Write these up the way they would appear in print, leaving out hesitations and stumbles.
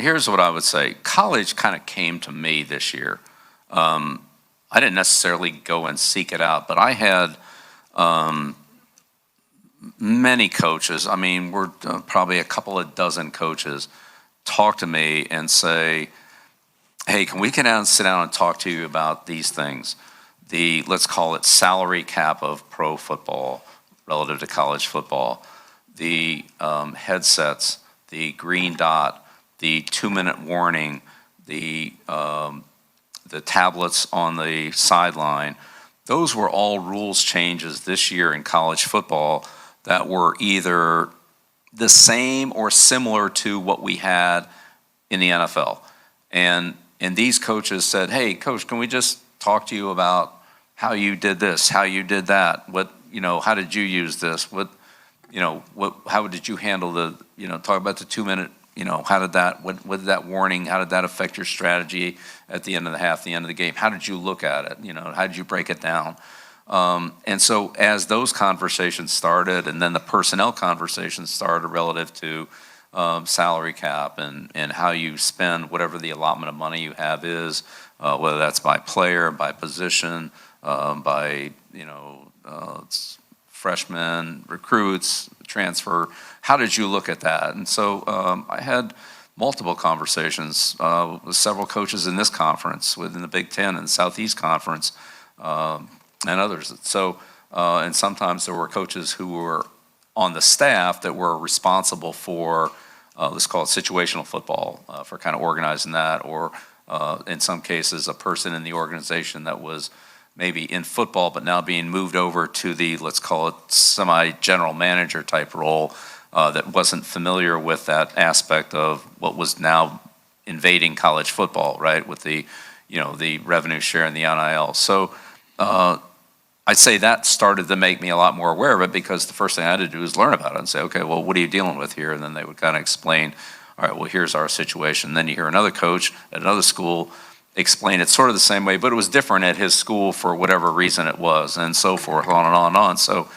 here's what I would say. College kind of came to me this year. I didn't necessarily go and seek it out, but I had many coaches, I mean, we're probably a couple of dozen coaches, talk to me and say, hey, can we get out and sit down and talk to you about these things? The, let's call it salary cap of pro football relative to college football, the headsets, the green dot, the 2-minute warning, the tablets on the sideline. Those were all rules changes this year in college football that were either the same or similar to what we had in the NFL. And these coaches said, hey, coach, can we just talk to you about how you did this, how you did that, what, how did you use this, how did you handle the, talk about the 2-minute, how did that, what did that warning, how did that affect your strategy at the end of the half, the end of the game? How did you look at it? How did you break it down? And so as those conversations started, and then the personnel conversations started relative to salary cap and how you spend whatever the allotment of money you have is, whether that's by player, by position, by freshmen, recruits, transfer. How did you look at that? And so I had multiple conversations with several coaches in this conference, within the Big Ten and Southeast Conference, and others. So, and sometimes there were coaches who were on the staff that were responsible for, let's call it situational football, for kind of organizing that, or in some cases a person in the organization that was maybe in football but now being moved over to the, let's call it semi-general manager type role, that wasn't familiar with that aspect of what was now invading college football, right, with the, the revenue share and the NIL. So I'd say that started to make me a lot more aware of it, because the first thing I had to do was learn about it and say, okay, well, what are you dealing with here? And then they would kind of explain, all right, well, here's our situation. Then you hear another coach at another school explain it sort of the same way, but it was different at his school for whatever reason it was, and so forth, on and on and on. So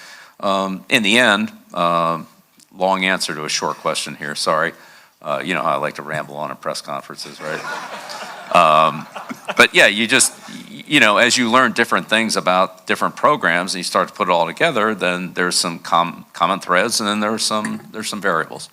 in the end, long answer to a short question here, sorry. You know how I like to ramble on at press conferences, right? But yeah, you just, as you learn different things about different programs and you start to put it all together, then there's some common threads, and then there's some variables.